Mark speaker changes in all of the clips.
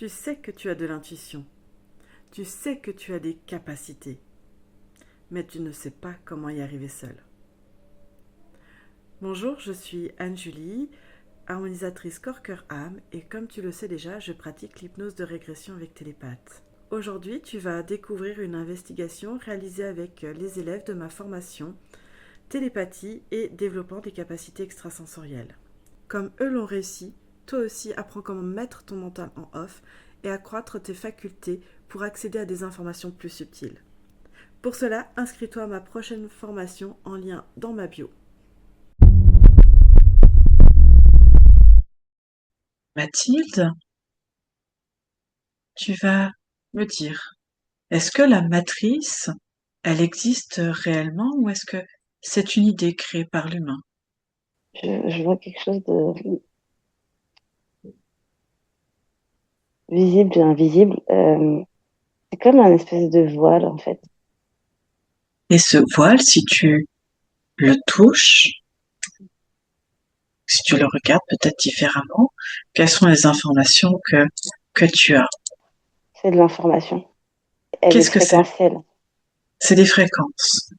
Speaker 1: Tu sais que tu as de l'intuition. Tu sais que tu as des capacités. Mais tu ne sais pas comment y arriver seul. Bonjour, je suis Anne-Julie, harmonisatrice corps-cœur-âme et comme tu le sais déjà, je pratique l'hypnose de régression avec télépathe. Aujourd'hui, tu vas découvrir une investigation réalisée avec les élèves de ma formation télépathie et développement des capacités extrasensorielles. Comme eux l'ont réussi, toi aussi apprends comment mettre ton mental en off et accroître tes facultés pour accéder à des informations plus subtiles. Pour cela, inscris-toi à ma prochaine formation en lien dans ma bio.
Speaker 2: Mathilde, tu vas me dire, est-ce que la matrice, elle existe réellement ou est-ce que c'est une idée créée par l'humain?
Speaker 3: Je vois quelque chose de visible et invisible. C'est comme un espèce de voile, en fait.
Speaker 2: Et ce voile, si tu le touches, si tu le regardes peut-être différemment, quelles sont les informations que tu as?
Speaker 3: C'est de l'information. Elle est
Speaker 2: Qu'est-ce que c'est?
Speaker 3: fréquentielle.
Speaker 2: C'est des fréquences.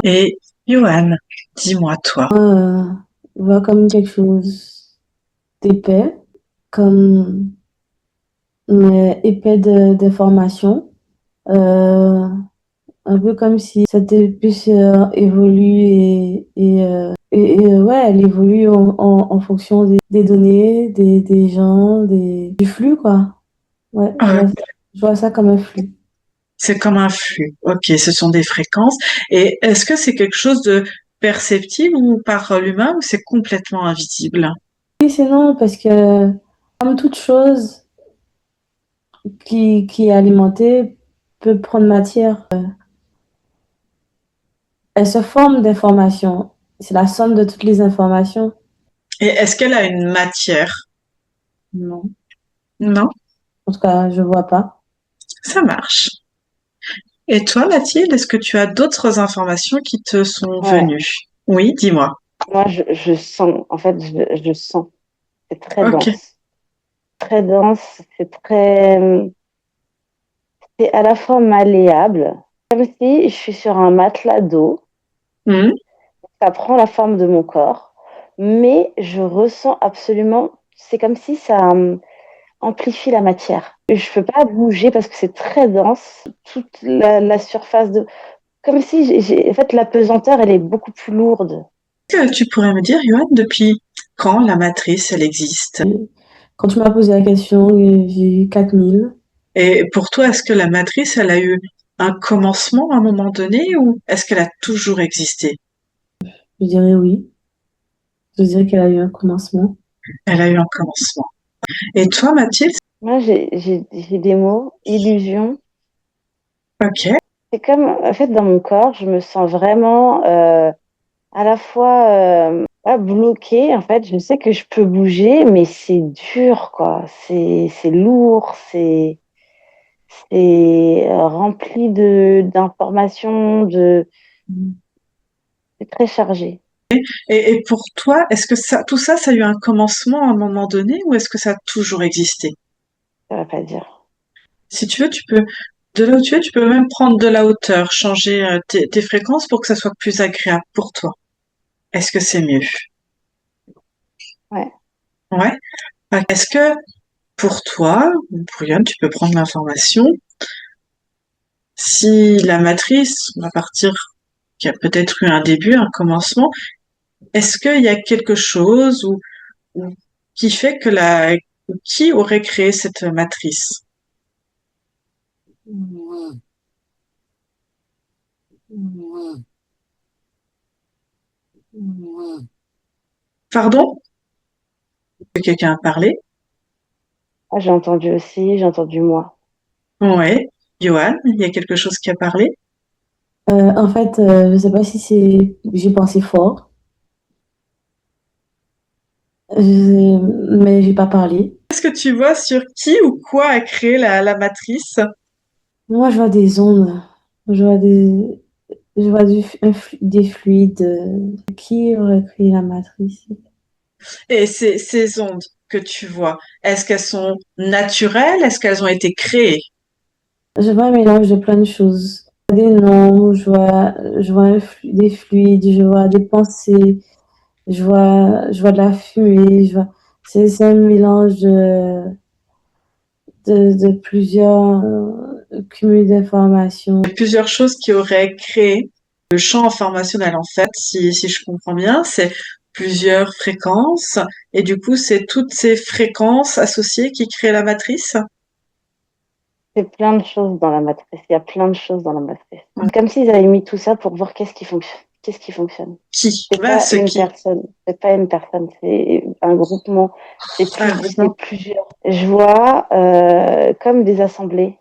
Speaker 2: Et Johan, dis-moi toi,
Speaker 4: Voit comme quelque chose d'épais, comme épais d'informations, euh, un peu comme si cette puce évolue ouais, elle évolue en fonction des données, des gens, du flux, quoi. Ouais,
Speaker 2: euh,
Speaker 4: je vois ça comme un flux.
Speaker 2: c'est comme un flux. Ok, ce sont des fréquences. Et est-ce que c'est quelque chose de perceptible ou par l'humain ou c'est complètement invisible?
Speaker 4: Et sinon, parce que comme toute chose qui est alimentée peut prendre matière, elle se forme d'informations. C'est la somme de toutes les informations.
Speaker 2: Et est-ce qu'elle a une matière?
Speaker 4: Non.
Speaker 2: Non,
Speaker 4: En tout cas, je vois pas.
Speaker 2: ça marche. Et toi, Mathilde, est-ce que tu as d'autres informations qui te sont
Speaker 3: Ouais.
Speaker 2: venues? Oui, dis-moi.
Speaker 3: Moi, je sens, en fait, je sens. C'est très
Speaker 2: Ok.
Speaker 3: dense. Très dense. C'est à la fois malléable. Comme si je suis sur un matelas d'eau.
Speaker 2: Mhm.
Speaker 3: Ça prend la forme de mon corps. Mais je ressens absolument. C'est comme si ça amplifie la matière. Je peux pas bouger parce que c'est très dense. Toute la surface de. Comme si, en fait, la pesanteur, elle est beaucoup plus lourde.
Speaker 2: Est-ce que tu pourrais me dire, Johan, depuis quand la matrice, elle existe?
Speaker 4: Quand tu m'as posé la question, j'ai eu 4000.
Speaker 2: Et pour toi, est-ce que la matrice, elle a eu un commencement à un moment donné ou est-ce qu'elle a toujours existé?
Speaker 4: Je dirais oui. Je dirais qu'elle a eu un commencement.
Speaker 2: Elle a eu un commencement. Et toi, Mathilde?
Speaker 3: Moi, j'ai des mots, illusion.
Speaker 2: Ok.
Speaker 3: C'est comme, en fait, dans mon corps, je me sens vraiment à la fois pas bloquée. En fait, je sais que je peux bouger, mais c'est dur, quoi. C'est lourd, c'est rempli d'informations, c'est très chargé.
Speaker 2: Et pour toi, est-ce que ça, tout ça, ça a eu un commencement à un moment donné ou est-ce que ça a toujours existé?
Speaker 3: Ça va pas dire.
Speaker 2: Si tu veux, tu peux, de là où tu es, tu peux même prendre de la hauteur, changer tes fréquences pour que ça soit plus agréable pour toi. Est-ce que c'est mieux?
Speaker 3: Ouais.
Speaker 2: Ouais. Est-ce que pour toi, ou pour Yann, tu peux prendre l'information, si la matrice, à partir, qui a peut-être eu un début, un commencement, est-ce qu'il y a quelque chose ou qui fait que qui aurait créé cette matrice? Pardon? Que quelqu'un a parlé?
Speaker 3: Ah, j'ai entendu aussi, j'ai entendu moi.
Speaker 2: Ouais. Johan, il y a quelque chose qui a parlé?
Speaker 4: En fait, je sais pas si j'ai pensé fort, mais j'ai pas parlé.
Speaker 2: Est-ce que tu vois sur qui ou quoi a créé la matrice?
Speaker 4: Moi, je vois des ondes. Je vois je vois des fluides. Qui aurait créé la matrice?
Speaker 2: Et ces ondes que tu vois, est-ce qu'elles sont naturelles? Est-ce qu'elles ont été créées?
Speaker 4: Je vois un mélange de plein de choses. Des noms, je vois des fluides, je vois des pensées, je vois de la fumée, c'est un mélange de plusieurs cumuls d'informations.
Speaker 2: Plusieurs choses qui auraient créé le champ informationnel, en fait, si je comprends bien, c'est plusieurs fréquences, et du coup, c'est toutes ces fréquences associées qui créent la matrice.
Speaker 3: C'est plein de choses dans la matrice. Il y a plein de choses dans la matrice. C'est comme s'ils avaient mis tout ça pour voir qu'est-ce qui fonctionne. Qu'est-ce qui fonctionne.
Speaker 2: Qui?
Speaker 3: C'est
Speaker 2: Bah,
Speaker 3: pas
Speaker 2: ce
Speaker 3: une
Speaker 2: qui.
Speaker 3: personne. C'est pas une personne. C'est un groupement.
Speaker 2: Ah,
Speaker 3: C'est
Speaker 2: non.
Speaker 3: plusieurs. Je vois comme des assemblées.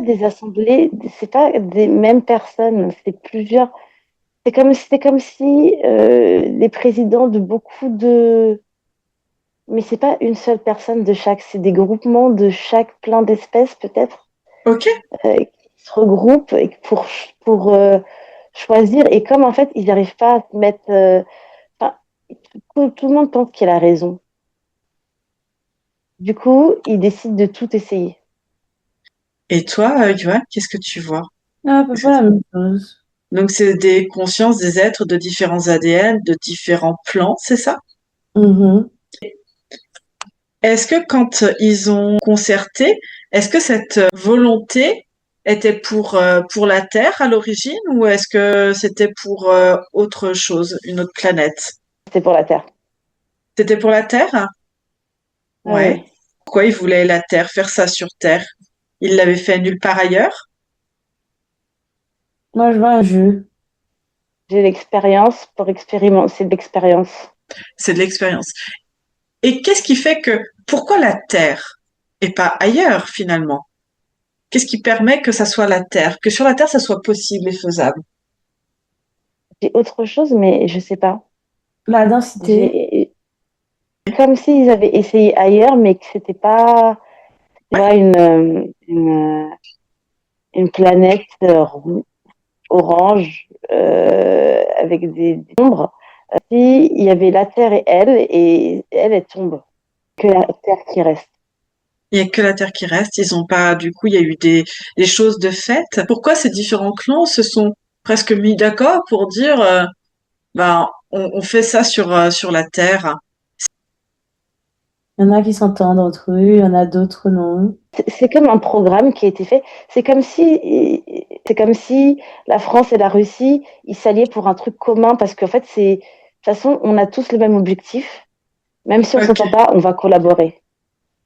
Speaker 3: Des assemblées. C'est pas des mêmes personnes. C'est plusieurs. C'est comme si les présidents de beaucoup de. Mais c'est pas une seule personne de chaque. C'est des groupements de chaque plein d'espèces peut-être.
Speaker 2: Ok.
Speaker 3: Qui se regroupent pour choisir. Et comme en fait, ils n'arrivent pas à se mettre. Enfin, tout le monde pense qu'il a raison. Du coup, ils décident de tout essayer.
Speaker 2: Et toi, Johan, qu'est-ce que tu vois?
Speaker 4: À peu près la même chose.
Speaker 2: Donc, c'est des consciences des êtres de différents ADN, de différents plans, c'est ça?
Speaker 4: Mhm.
Speaker 2: Est-ce que quand ils ont concerté, est-ce que cette volonté était pour la Terre à l'origine ou est-ce que c'était pour autre chose, une autre planète?
Speaker 3: C'est pour la Terre.
Speaker 2: C'était pour la Terre? Ouais.
Speaker 3: Oui.
Speaker 2: Pourquoi ils voulaient la Terre, faire ça sur Terre? Ils l'avaient fait nulle part ailleurs?
Speaker 4: Moi, je vois un jeu.
Speaker 3: J'ai l'expérience pour expérimenter. C'est de l'expérience.
Speaker 2: C'est de l'expérience. Et qu'est-ce qui fait que, pourquoi la Terre et pas ailleurs finalement? Qu'est-ce qui permet que ça soit la Terre, que sur la Terre ça soit possible et faisable?
Speaker 3: J'ai autre chose, mais je sais pas.
Speaker 4: La densité.
Speaker 3: J'ai comme s'ils avaient essayé ailleurs, mais que c'était pas, tu
Speaker 2: Ouais.
Speaker 3: vois, une planète orange avec des ombres. Si il y avait la Terre et elle tombe, que la Terre qui reste.
Speaker 2: Il y a que la Terre qui reste. Ils ont pas, du coup, il y a eu des choses de fait. Pourquoi ces différents clans se sont presque mis d'accord pour dire, ben, on fait ça sur la Terre.
Speaker 4: Il y en a qui s'entendent entre eux, il y en a d'autres non.
Speaker 3: C'est comme un programme qui a été fait. C'est comme si la France et la Russie ils s'alliaient pour un truc commun parce qu'en fait c'est de toute façon on a tous le même objectif. Même si on
Speaker 2: Ok.
Speaker 3: s'entend pas, on va collaborer.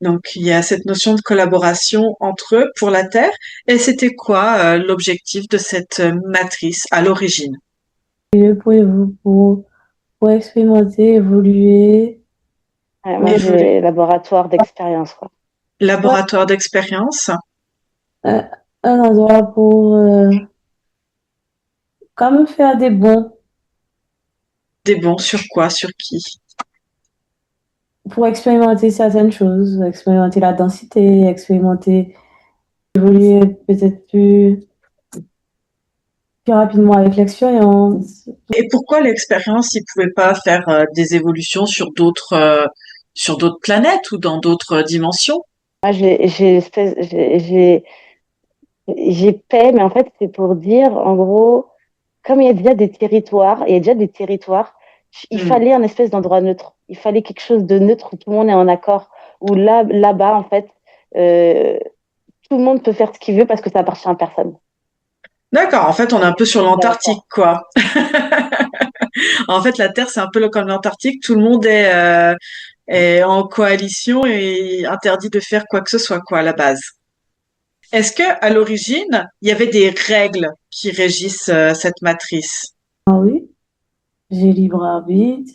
Speaker 2: Donc, il y a cette notion de collaboration entre eux pour la Terre. Et c'était quoi, l'objectif de cette matrice à l'origine?
Speaker 4: Et pour expérimenter, évoluer,
Speaker 3: Moi
Speaker 2: Évoluer.
Speaker 3: j'ai laboratoire d'expérience quoi.
Speaker 4: ouais,
Speaker 2: Laboratoire d'expérience.
Speaker 4: euh, un endroit pour comme faire des bons,
Speaker 2: Des bons sur quoi? Sur qui?
Speaker 4: pour expérimenter certaines choses, expérimenter la densité, expérimenter, évoluer peut-être plus rapidement avec l'expérience.
Speaker 2: Et pourquoi l'expérience, ils pouvaient pas faire des évolutions sur d'autres planètes ou dans d'autres dimensions?
Speaker 3: Moi j'ai paix, mais en fait c'est pour dire en gros comme il y a déjà des territoires, il y a déjà des territoires, il
Speaker 2: Hmm.
Speaker 3: fallait un espèce d'endroit neutre. Il fallait quelque chose de neutre où tout le monde est en accord. Où là-bas, en fait, euh, tout le monde peut faire ce qu'il veut parce que ça appartient à personne.
Speaker 2: D'accord. En fait, on est un peu sur l'Antarctique,
Speaker 3: D'accord.
Speaker 2: quoi. En fait, la Terre, c'est un peu comme l'Antarctique. Tout le monde est en coalition et interdit de faire quoi que ce soit, quoi, à la base. Est-ce que, à l'origine, il y avait des règles qui régissent cette matrice?
Speaker 4: Ah oui, j'ai libre arbitre.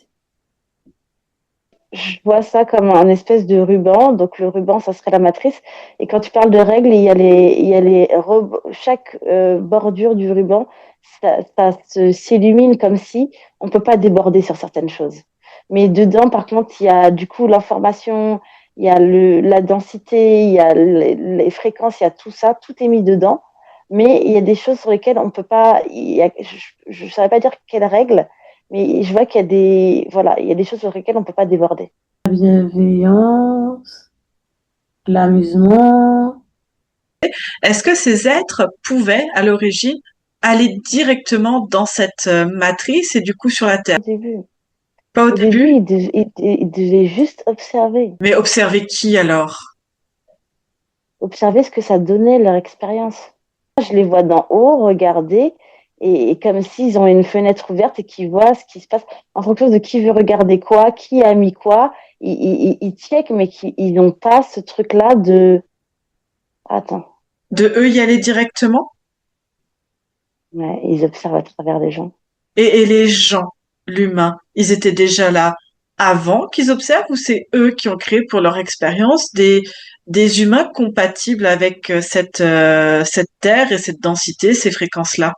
Speaker 3: Je vois ça comme un espèce de ruban. Donc, le ruban, ça serait la matrice. Et quand tu parles de règles, il y a chaque bordure du ruban, s'illumine comme si on peut pas déborder sur certaines choses. Mais dedans, par contre, il y a du coup l'information, il y a la densité, il y a fréquences, il y a tout ça, tout est mis dedans. Mais il y a des choses sur lesquelles on peut pas, je ne saurais pas dire quelles règles, Mais je vois il y a des choses sur lesquelles on peut pas déborder.
Speaker 4: La bienveillance, l'amusement.
Speaker 2: Est-ce que ces êtres pouvaient, à l'origine, aller directement dans cette matrice et du coup sur la Terre?
Speaker 3: Au début,
Speaker 2: Pas au
Speaker 3: au début,
Speaker 2: début?
Speaker 3: ils devaient juste observer.
Speaker 2: Mais observer qui alors?
Speaker 3: Observer ce que ça donnait leur expérience. Je les vois d'en haut, regarder, et comme s'ils ont une fenêtre ouverte et qu'ils voient ce qui se passe en fonction de qui veut regarder quoi, qui a mis quoi. Ils checkent, mais ils n'ont pas ce truc-là de. Attends,
Speaker 2: De eux y aller directement?
Speaker 3: ouais, ils observent à travers les gens.
Speaker 2: Et les gens, l'humain, ils étaient déjà là avant qu'ils observent ou c'est eux qui ont créé pour leur expérience des humains compatibles avec cette terre et cette densité, ces fréquences-là?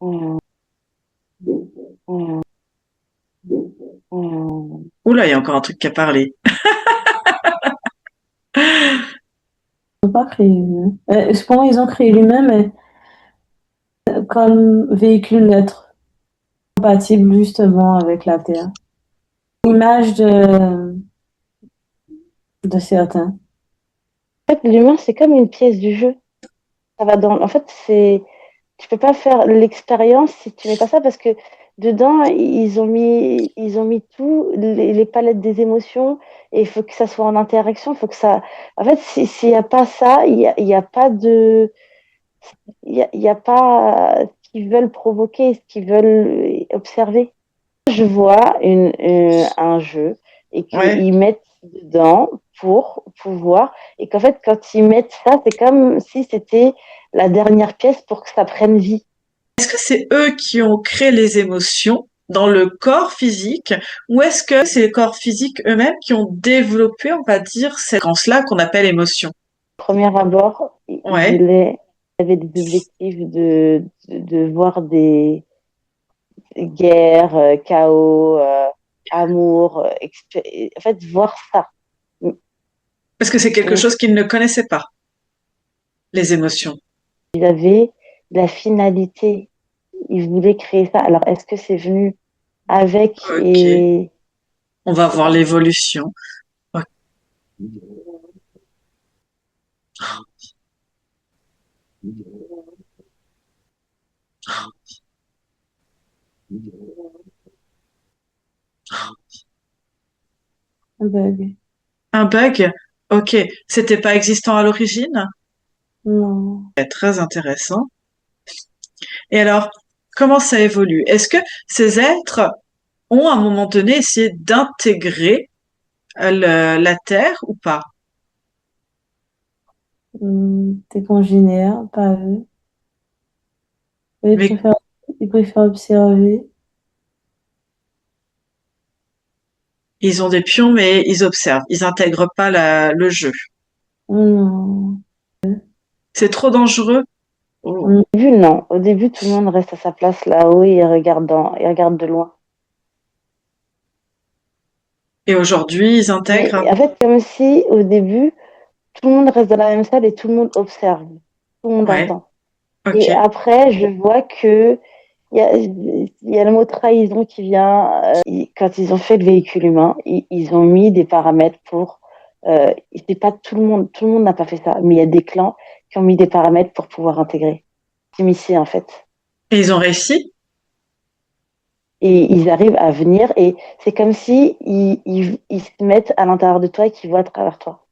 Speaker 3: Hum, hum, hum.
Speaker 2: Oula, il y a encore un truc à parler.
Speaker 4: Ils n'ont pas créé l'humain. Cependant, ils ont créé l'humain, mais comme véhicule neutre, compatible justement avec la Terre. L'image de certains.
Speaker 3: En fait, l'humain, c'est comme une pièce du jeu. Ça va dans. En fait, tu peux pas faire l'expérience si tu mets pas ça parce que dedans ils ont mis tout les palettes des émotions et il faut que ça soit en interaction, il faut que ça. En fait, s'il y a pas ça, il y a pas de, il y a pas ce qu'ils veulent provoquer, ce qu'ils veulent observer. Je vois un jeu et
Speaker 2: Ouais.
Speaker 3: qu'ils mettent dedans pour pouvoir et qu'en fait quand ils mettent ça, c'est comme si c'était la dernière pièce pour que ça prenne vie.
Speaker 2: Est-ce que c'est eux qui ont créé les émotions dans le corps physique ou est-ce que c'est les corps physiques eux-mêmes qui ont développé, on va dire, cette fréquence-là qu'on appelle émotion?
Speaker 3: Premier abord,
Speaker 2: Ouais.
Speaker 3: ils avaient des objectifs de voir des guerres, chaos, amour, en fait, voir ça.
Speaker 2: Parce que c'est quelque
Speaker 3: Et
Speaker 2: chose qu'ils ne connaissaient pas, les émotions.
Speaker 3: ils avaient la finalité, ils voulaient créer ça. Alors, est-ce que c'est venu avec
Speaker 2: Ok.
Speaker 3: et
Speaker 2: On va voir l'évolution. Ok.
Speaker 4: Un bug.
Speaker 2: Un bug? Ok. C'était pas existant à l'origine?
Speaker 4: Non.
Speaker 2: Très intéressant. Et alors, comment ça évolue? Est-ce que ces êtres ont à un moment donné essayé d'intégrer la Terre ou pas?
Speaker 4: Tes congénères, pas eux. Eux,
Speaker 2: Mais
Speaker 4: ils préfèrent observer.
Speaker 2: ils ont des pions, mais ils observent. Ils intègrent pas le jeu.
Speaker 4: Non.
Speaker 2: C'est trop dangereux. Oh.
Speaker 3: au début, non. Au début, tout le monde reste à sa place là-haut et il regarde de loin.
Speaker 2: Et aujourd'hui, ils
Speaker 3: Mais
Speaker 2: intègrent.
Speaker 3: en fait, comme si au début, tout le monde reste dans la même salle et tout le monde observe, tout le monde
Speaker 2: Ouais.
Speaker 3: attend.
Speaker 2: Ok.
Speaker 3: Et après, je vois que il y a le mot trahison qui vient. Quand ils ont fait le véhicule humain, ils ont mis des paramètres pour. C'est pas tout le monde n'a pas fait ça, mais il y a des clans qui ont mis des paramètres pour pouvoir intégrer. S'immiscer en fait.
Speaker 2: Et ils ont réussi.
Speaker 3: Et ils arrivent à venir et c'est comme si ils se mettent à l'intérieur de toi et qu'ils voient à travers toi.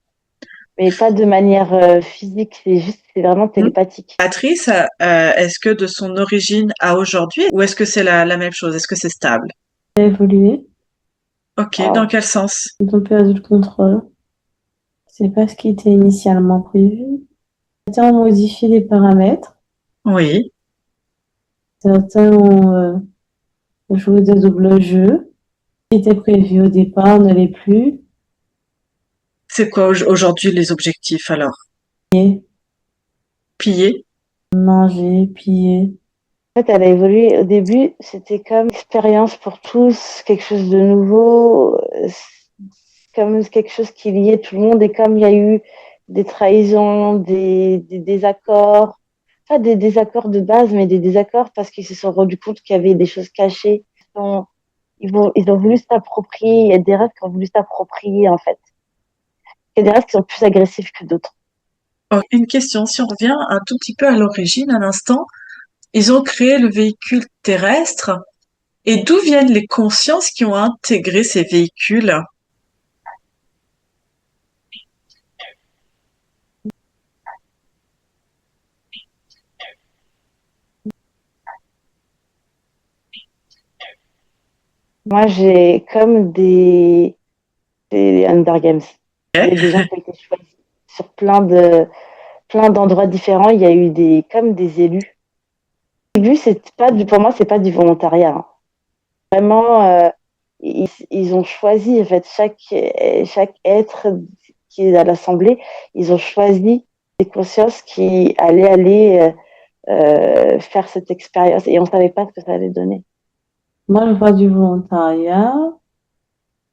Speaker 3: Mais pas de manière physique, c'est vraiment
Speaker 2: Hmm.
Speaker 3: télépathique.
Speaker 2: Patrice, est-ce que de son origine à aujourd'hui, ou est-ce que c'est la même chose? Est-ce que c'est stable?
Speaker 4: Ils ont évolué.
Speaker 2: Ok. Dans
Speaker 3: Waouh.
Speaker 2: quel sens?
Speaker 4: Ils ont perdu le contrôle. C'est pas ce qui était initialement prévu. Certains ont modifié les paramètres.
Speaker 2: Oui.
Speaker 4: Certains ont joué des doubles jeux. Ce qui était prévu au départ ne l'est plus.
Speaker 2: C'est quoi aujourd'hui les objectifs alors?
Speaker 4: Et
Speaker 2: Piller?
Speaker 4: manger, piller.
Speaker 3: En fait, elle a évolué. Au début, c'était comme expérience pour tous, quelque chose de nouveau, comme quelque chose qui liait tout le monde. Et comme il y a eu des trahisons, des désaccords, pas des désaccords de base, mais des désaccords parce qu'ils se sont rendus compte qu'il y avait des choses cachées. Ils ont voulu s'approprier. Il y a des rêves qui ont voulu s'approprier, en fait. Il y a des rêves qui sont plus agressifs que d'autres.
Speaker 2: Oh, une question, si on revient un tout petit peu à l'origine, un instant, ils ont créé le véhicule terrestre. Et d'où viennent les consciences qui ont intégré ces véhicules?
Speaker 3: Moi, j'ai comme des Hunger Games. Il y a des gens qui ont été choisis sur plein d'endroits différents. Il y a eu comme des élus. Élus, pour moi, c'est pas du volontariat, hein. Vraiment, ils ont choisi, en fait, chaque être qui est à l'Assemblée, ils ont choisi des consciences qui allaient faire cette expérience et on savait pas ce que ça allait donner.
Speaker 4: Moi, je vois du volontariat,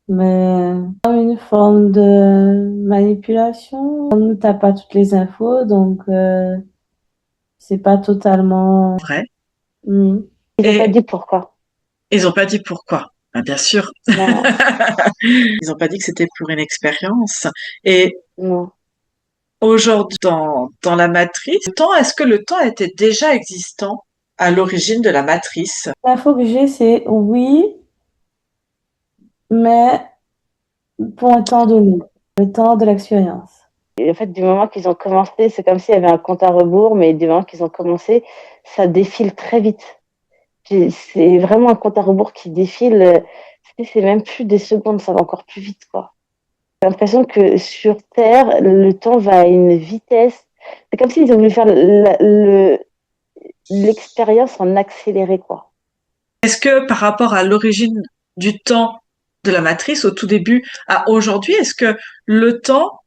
Speaker 4: mais comme une forme de manipulation. On ne tape pas toutes les infos, donc c'est pas totalement...
Speaker 2: Vrai.
Speaker 3: Ils n'ont pas
Speaker 2: Et
Speaker 3: dit pourquoi.
Speaker 2: ils ont pas dit pourquoi. Ah, bien sûr.
Speaker 3: Non,
Speaker 2: Ils ont pas dit que c'était pour une expérience. Et
Speaker 3: non.
Speaker 2: aujourd'hui, dans la matrice, est-ce que le temps était déjà existant à l'origine de la matrice?
Speaker 4: L'info que j'ai, c'est oui, mais pour un temps donné, le temps de l'expérience.
Speaker 3: Et en fait, du moment qu'ils ont commencé, c'est comme s'il y avait un compte à rebours, mais du moment qu'ils ont commencé, ça défile très vite. C'est vraiment un compte à rebours qui défile. C'est même plus des secondes, ça va encore plus vite, quoi. J'ai l'impression que sur Terre, le temps va à une vitesse. C'est comme s'ils ont voulu faire l'expérience en accéléré, quoi.
Speaker 2: Est-ce que par rapport à l'origine du temps de la matrice, au tout début, à aujourd'hui, est-ce que le temps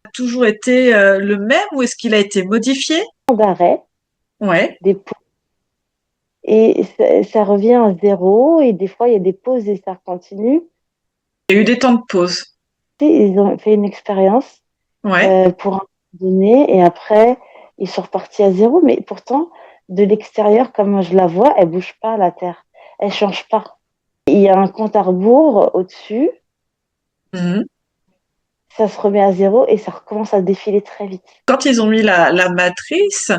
Speaker 2: a toujours été le même ou est-ce qu'il a été modifié?
Speaker 3: D'arrêt,
Speaker 2: Ouais.
Speaker 3: des pauses, et ça revient à zéro, et des fois, il y a des pauses et ça continue.
Speaker 2: Il y a eu des temps de pause.
Speaker 3: Ils ont fait une expérience
Speaker 2: Ouais.
Speaker 3: pour un temps donné, et après, ils sont repartis à zéro, mais pourtant, de l'extérieur, comme je la vois, elle bouge pas, la Terre. Elle change pas. Il y a un compte à rebours au-dessus,
Speaker 2: Mhm.
Speaker 3: ça se remet à zéro et ça recommence à défiler très vite.
Speaker 2: Quand ils ont mis la matrice,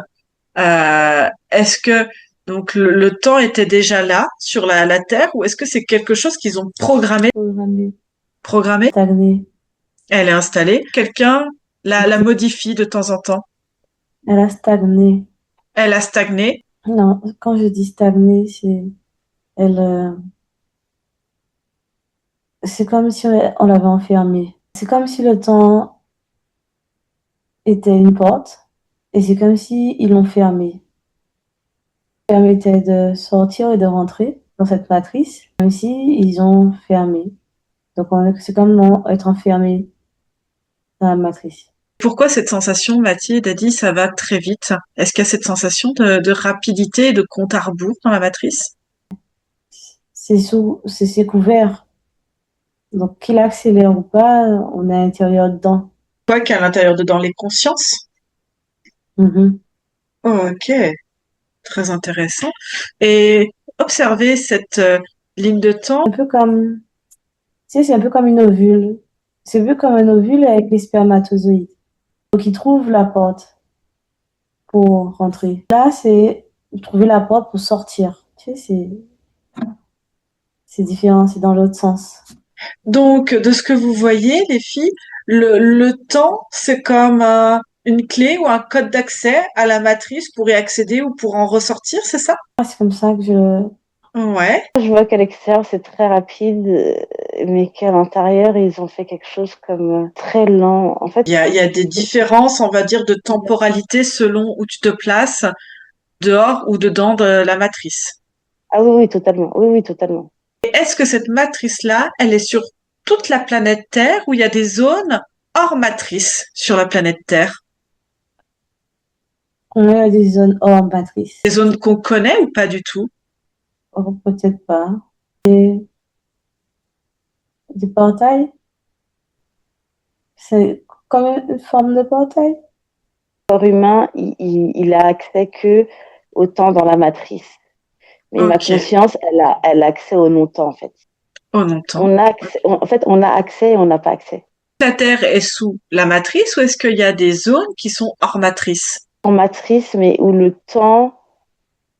Speaker 2: est-ce que donc le temps était déjà là sur la Terre ou est-ce que c'est quelque chose qu'ils ont programmé?
Speaker 4: Programmé,
Speaker 2: Programmé?
Speaker 4: stagné.
Speaker 2: Elle est installée. Quelqu'un la modifie de temps en temps.
Speaker 4: Elle a stagné.
Speaker 2: Elle a stagné.
Speaker 4: Non, quand je dis stagné, elle, c'est comme si on l'avait enfermée. C'est comme si le temps était une porte et c'est comme si ils l'ont fermée. Ça permettait de sortir et de rentrer dans cette matrice, comme si ils ont fermé. Donc c'est comme être enfermé dans la matrice.
Speaker 2: Pourquoi cette sensation, Mathilde a dit, ça va très vite? Est-ce qu'il y a cette sensation de rapidité et de compte à rebours dans la matrice?
Speaker 4: C'est couvert. Donc qu'il accélère ou pas, on est à l'intérieur dedans.
Speaker 2: Quoi qu'à l'intérieur dedans les consciences?
Speaker 4: Mhm.
Speaker 2: Oh, ok, très intéressant. Et observer cette ligne de temps.
Speaker 4: Un peu comme, tu sais, c'est un peu comme une ovule. C'est un peu comme un ovule avec les spermatozoïdes. Donc ils trouvent la porte pour rentrer. Là, c'est trouver la porte pour sortir. Tu sais, c'est différent, c'est dans l'autre sens.
Speaker 2: Donc, de ce que vous voyez, les filles, le temps, c'est comme une clé ou un code d'accès à la matrice pour y accéder ou pour en ressortir, c'est ça?
Speaker 4: C'est comme ça que
Speaker 2: Ouais.
Speaker 3: Je vois qu'à l'extérieur, c'est très rapide, mais qu'à l'intérieur, ils ont fait quelque chose comme très lent. En fait,
Speaker 2: Il y a des différences, on va dire, de temporalité selon où tu te places, dehors ou dedans de la matrice.
Speaker 3: ah oui, oui, totalement. Oui, oui, totalement.
Speaker 2: Et est-ce que cette matrice-là, elle est sur toute la planète Terre ou il y a des zones hors matrice sur la planète Terre?
Speaker 4: on a des zones hors matrice.
Speaker 2: Des zones qu'on connaît ou pas du tout?
Speaker 4: Or, peut-être pas. Des portails, c'est comme une forme de portail.
Speaker 3: corps humain, il a accès que au temps dans la matrice. Mais ma
Speaker 2: Ok.
Speaker 3: conscience, elle a accès au non-temps, en fait.
Speaker 2: Oh, longtemps.
Speaker 3: On a accès, en fait, on a accès et on n'a pas accès.
Speaker 2: La Terre est sous la matrice ou est-ce qu'il y a des zones qui sont hors matrice?
Speaker 3: En matrice, mais où le temps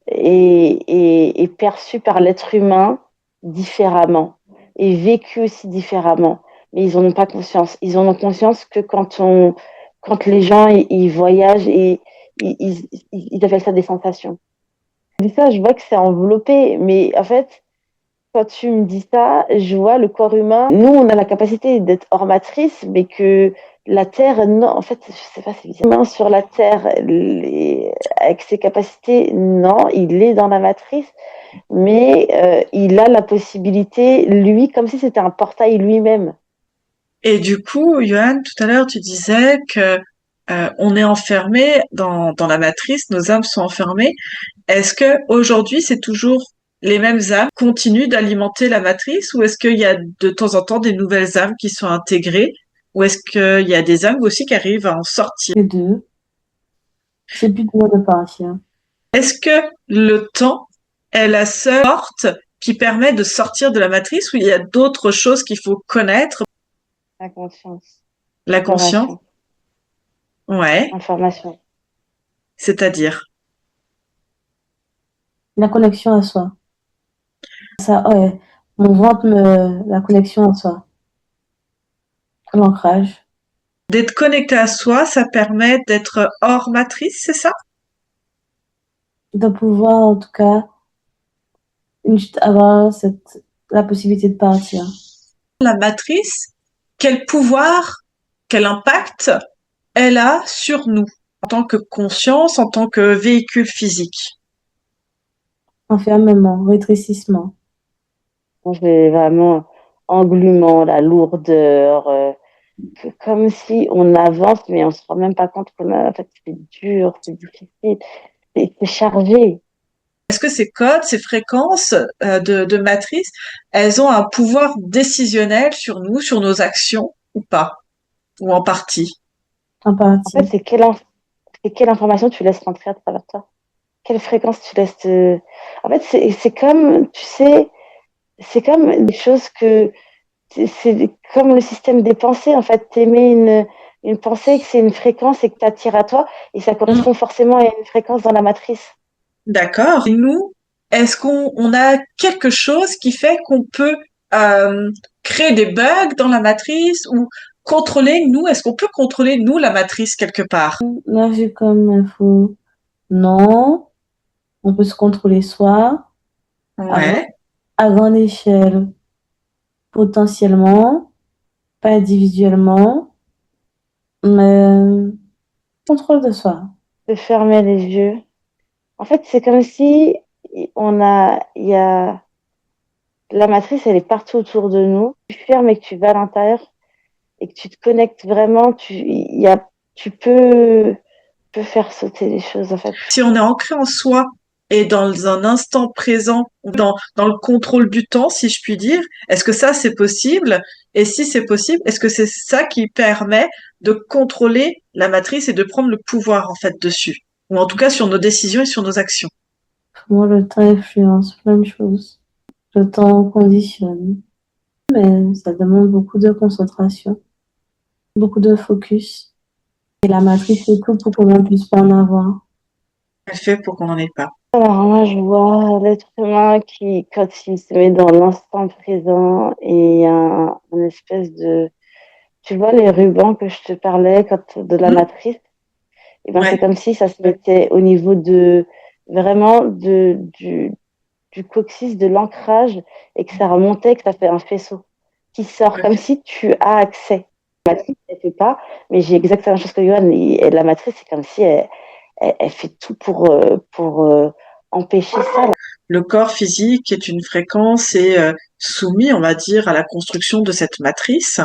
Speaker 3: est perçu par l'être humain différemment et vécu aussi différemment. Mais ils n'en ont pas conscience. Ils en ont conscience que quand les gens ils voyagent et ils appellent ça des sensations. Je dis ça, je vois que c'est enveloppé, mais en fait, quand tu me dis ça, je vois le corps humain. Nous, on a la capacité d'être hors matrice, mais que la Terre, non. En fait, je sais pas, c'est bizarre. L'humain sur la Terre, avec ses capacités, non, il est dans la matrice, mais il a la possibilité, lui, comme si c'était un portail lui-même.
Speaker 2: Et du coup, Johan, tout à l'heure, tu disais que on est enfermé dans la matrice, nos âmes sont enfermées. Est-ce que aujourd'hui, c'est toujours les mêmes âmes qui continuent d'alimenter la matrice ou est-ce qu'il y a de temps en temps des nouvelles âmes qui sont intégrées ou est-ce qu'il y a des âmes aussi qui arrivent à en sortir?
Speaker 4: Les deux. C'est plus dur de partir.
Speaker 2: Est-ce que le temps est la seule porte qui permet de sortir de la matrice ou il y a d'autres choses qu'il faut connaître?
Speaker 3: La conscience,
Speaker 2: La conscience?
Speaker 3: information,
Speaker 2: Ouais,
Speaker 3: information.
Speaker 2: c'est-à-dire.
Speaker 4: La connexion à soi. Ça, ouais. Mon ventre la connexion à soi. L'ancrage.
Speaker 2: D'être connecté à soi, ça permet d'être hors matrice, c'est ça?
Speaker 4: De pouvoir, en tout cas, avoir la possibilité de partir.
Speaker 2: La matrice, quel pouvoir, quel impact elle a sur nous en tant que conscience, en tant que véhicule physique?
Speaker 4: Enfermement, rétrécissement.
Speaker 3: C'est vraiment englument, la lourdeur, comme si on avance, mais on se rend même pas compte en fait, c'est dur, c'est difficile, c'est chargé.
Speaker 2: Est-ce que ces codes, ces fréquences de matrice, elles ont un pouvoir décisionnel sur nous, sur nos actions ou pas? Ou en partie?
Speaker 4: En
Speaker 3: En fait,
Speaker 4: partie.
Speaker 3: c'est quelle information tu laisses rentrer à travers toi? Quelle fréquence tu laisses te... En fait, c'est comme, tu sais, c'est comme des choses que... C'est comme le système des pensées, en fait. T'émets une pensée, que c'est une fréquence et que tu attires à toi, et ça
Speaker 2: Mm,
Speaker 3: correspond forcément à une fréquence dans la matrice.
Speaker 2: d'accord. Et nous, est-ce qu'on a quelque chose qui fait qu'on peut euh, créer des bugs dans la matrice ou contrôler nous? Est-ce qu'on peut contrôler nous la matrice quelque part?
Speaker 4: Là, j'ai comme info. Non, on peut se contrôler soi
Speaker 2: Ouais.
Speaker 4: à grande échelle, potentiellement, pas individuellement, mais contrôle de soi.
Speaker 3: De fermer les yeux. En fait, c'est comme si il y a la matrice, elle est partout autour de nous. Tu fermes et que tu vas à l'intérieur et que tu te connectes vraiment, tu peux faire sauter les choses, en fait.
Speaker 2: Si on est ancré en soi et dans un instant présent, dans le contrôle du temps, si je puis dire, est-ce que ça c'est possible? Et si c'est possible, est-ce que c'est ça qui permet de contrôler la matrice et de prendre le pouvoir en fait dessus? Ou en tout cas sur nos décisions et sur nos actions?
Speaker 4: Pour moi, le temps influence plein de choses. Le temps conditionne, mais ça demande beaucoup de concentration, beaucoup de focus. Et la matrice fait tout pour qu'on ne puisse pas en avoir.
Speaker 2: Elle fait pour qu'on n'en ait pas.
Speaker 3: Alors moi, je vois l'être humain qui, quand il se met dans l'instant présent et il y a un espèce de... Tu vois les rubans que je te parlais de la
Speaker 2: Hmm.
Speaker 3: matrice? Et ben, c'est
Speaker 2: Ouais,
Speaker 3: comme si ça se mettait au niveau de vraiment du coccyx, de l'ancrage, et que ça remontait, que ça fait un faisceau qui sort, comme
Speaker 2: ok.
Speaker 3: si tu as accès. La matrice, elle fait pas, mais j'ai exactement la même chose que Johan. Et la matrice, c'est comme si elle fait tout pour empêcher ça. Là.
Speaker 2: Le corps physique est une fréquence et soumis, on va dire, à la construction de cette matrice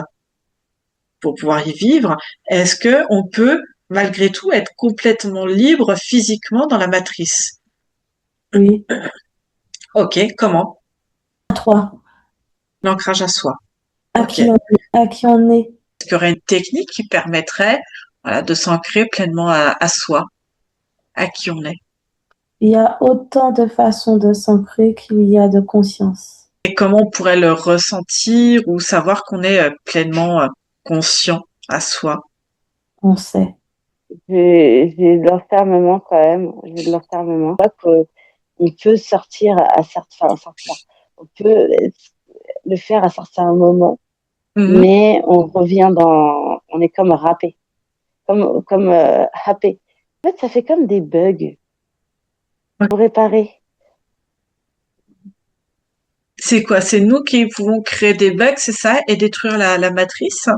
Speaker 2: pour pouvoir y vivre. Est-ce que on peut malgré tout être complètement libre physiquement dans la matrice?
Speaker 4: Oui,
Speaker 2: Ok, comment?
Speaker 4: à toi,
Speaker 2: L'ancrage à soi.
Speaker 4: à
Speaker 2: Ok.
Speaker 4: qui
Speaker 2: Est-ce
Speaker 4: on est, à qui on est.
Speaker 2: qu'il y aurait une technique qui permettrait voilà, de s'ancrer pleinement à soi, à qui on est.
Speaker 4: Il y a autant de façons de s'ancrer qu'il y a de conscience.
Speaker 2: Et comment on pourrait le ressentir ou savoir qu'on est pleinement conscient à soi.
Speaker 4: On sait.
Speaker 3: J'ai de l'enfermement quand même. J'ai de l'enfermement. Je crois qu'on peut sortir à certains, sortir. On peut le faire à certains moments,
Speaker 2: Mhm.
Speaker 3: mais on revient on est comme râpé, comme happé. En fait, ça fait comme des bugs pour réparer.
Speaker 2: C'est quoi? C'est nous qui pouvons créer des bugs, c'est ça, et détruire la matrice?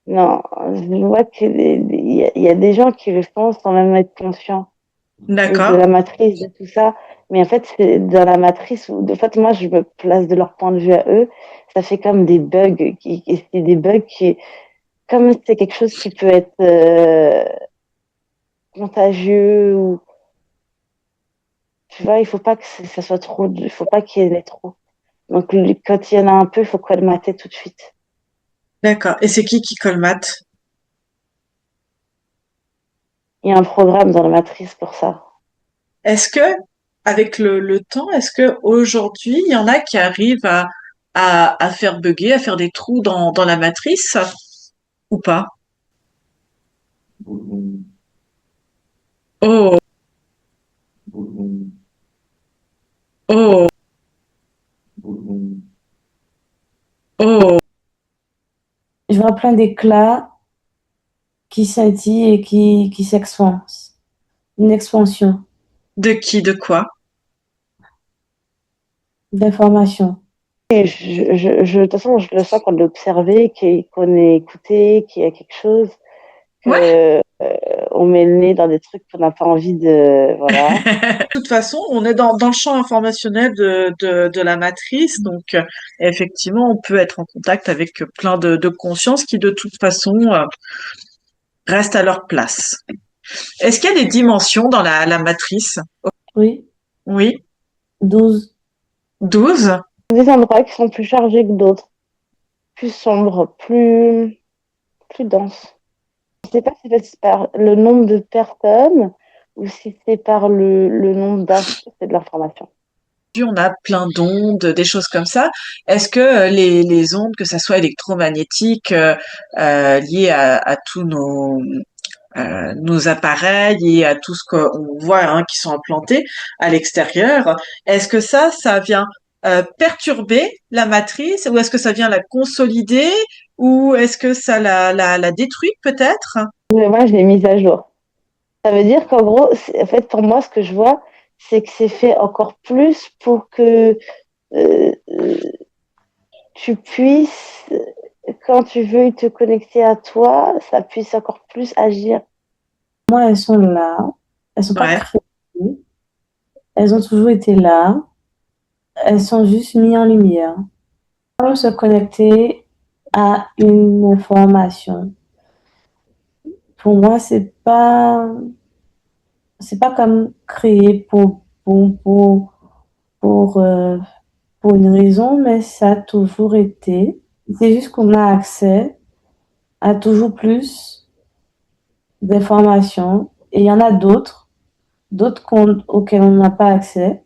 Speaker 3: Non, je vois il y a des gens qui le font sans même être conscients de
Speaker 2: D'accord.
Speaker 3: la matrice, de tout ça. Mais en fait, c'est dans la matrice où, en fait, moi, je me place de leur point de vue à eux. Ça fait comme des bugs, c'est des bugs qui, comme c'est quelque chose qui peut être contagieux ou, tu vois, il faut pas que ça soit trop, il faut pas qu'il y en ait trop. Donc, quand il y en a un peu, il faut colmater tout de suite.
Speaker 2: D'accord. Et c'est qui colmate?
Speaker 3: Il y a un programme dans la matrice pour ça.
Speaker 2: Est-ce que, avec le temps, est-ce que aujourd'hui, il y en a qui arrivent à faire bugger, à faire des trous dans la matrice ou pas? Oh, oh, oh.
Speaker 4: Je vois plein d'éclats qui scintillent et qui s'expansent. Une expansion
Speaker 2: De qui, de quoi?
Speaker 4: d'information.
Speaker 3: Et de toute façon, je le sens qu'on est observé, qu'on est écouté, qu'il y a quelque chose,
Speaker 2: Ouais.
Speaker 3: que on met le nez dans des trucs qu'on n'a pas envie de, voilà.
Speaker 2: De toute façon, on est dans le champ informationnel de la matrice, donc effectivement, on peut être en contact avec plein de consciences qui, de toute façon, restent à leur place. Est-ce qu'il y a des dimensions dans la matrice?
Speaker 4: Oui,
Speaker 2: Oui,
Speaker 4: 12.
Speaker 2: 12.
Speaker 3: Des endroits qui sont plus chargés que d'autres, plus sombres, plus denses. Je sais pas si c'est par le nombre de personnes ou si c'est par le nombre d'infos, c'est de l'information.
Speaker 2: On a plein d'ondes, des choses comme ça. Est-ce que les ondes, que ça soit électromagnétiques, liées à tous nos appareils et à tout ce qu'on voit hein, qui sont implantés à l'extérieur, est-ce que ça vient perturber la matrice ou est-ce que ça vient la consolider ou est-ce que ça la détruit peut-être?
Speaker 3: Mais moi, je l'ai mise à jour. Ça veut dire qu'en gros, en fait, pour moi, ce que je vois, c'est que c'est fait encore plus pour que euh, tu puisses, quand tu veux te connecter à toi, ça puisse encore plus agir.
Speaker 4: Moi, elles sont là. Elles sont pas
Speaker 2: Ouais,
Speaker 4: créées. Elles ont toujours été là. Elles sont juste mises en lumière. Comment se connecter à une information? Pour moi, c'est pas comme créer pour, euh, pour une raison, mais ça a toujours été. C'est juste qu'on a accès à toujours plus d'informations. Et il y en a d'autres auxquelles on n'a pas accès,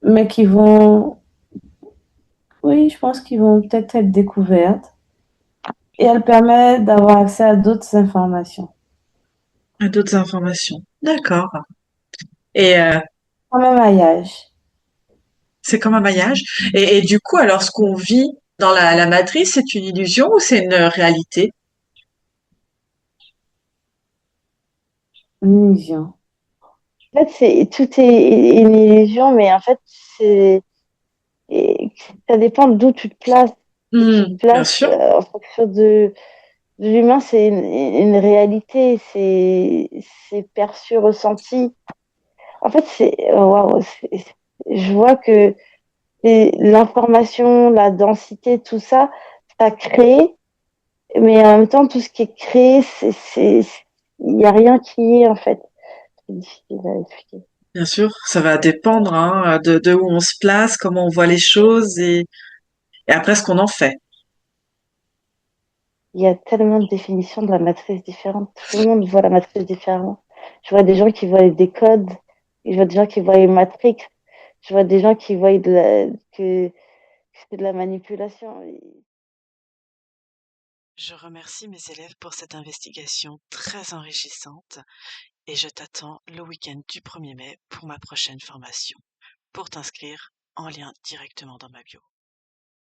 Speaker 4: mais qui vont, oui, je pense qu'ils vont peut-être être découvertes. Et elle permet d'avoir accès à d'autres informations.
Speaker 2: d'autres informations. D'accord. Et
Speaker 4: Comme un maillage.
Speaker 2: c'est comme un maillage. Et du coup, alors, ce qu'on vit dans la matrice, c'est une illusion ou c'est une réalité?
Speaker 4: Une illusion.
Speaker 3: En fait, tout est une illusion, mais en fait, c'est, et ça dépend d'où tu te places. Si tu te
Speaker 2: Bien
Speaker 3: places
Speaker 2: sûr.
Speaker 3: en fonction de l'humain, c'est une réalité, c'est perçu, ressenti. En fait, waouh, je vois que l'information, la densité, tout ça, ça crée, mais en même temps, tout ce qui est créé, il n'y a rien qui est, en fait. C'est difficile à expliquer.
Speaker 2: Bien sûr, ça va dépendre hein, de où on se place, comment on voit les choses et après ce qu'on en fait.
Speaker 3: Il y a tellement de définitions de la matrice différentes. Tout le monde voit la matrice différemment. Je vois des gens qui voient des codes, je vois des gens qui voient les matrix, je vois des gens qui voient que c'est de la manipulation.
Speaker 1: Je remercie mes élèves pour cette investigation très enrichissante et je t'attends le week-end du 1er mai pour ma prochaine formation. Pour t'inscrire, en lien directement dans ma bio.